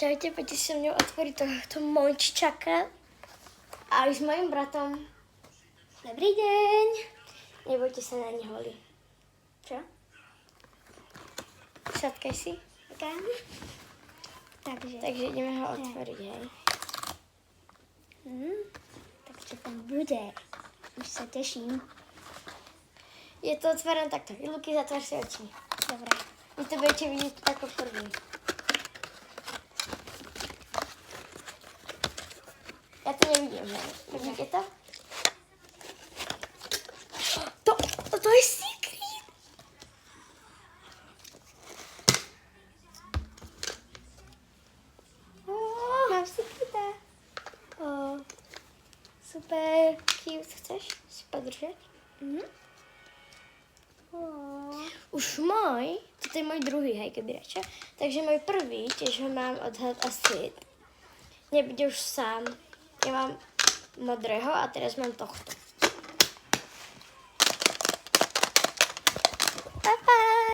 Čaute, poďte se mnou otvoriť tohto mončičaka. A aj s mojím bratom. Dobrý deň. Nebojte sa na ne holi. Čo? Sadkaj si. Okay. Takže ideme ho otvoriť, hej. Tak čo tam bude? Už sa teším. Je to otvorené takto. Luky, zatvár si oči. Dobre. Vy to budete vidieť ako prvý. Ja to nevidím, že? Vidíte to? To je secret! Mám secreta. Super. Cute. Chceš si podržať? Už môj, toto je môj druhý hajkebirača, takže môj prvý, tiež ho mám odhad asi, nebude už sám. Ja mám modrého a teraz mám tohto.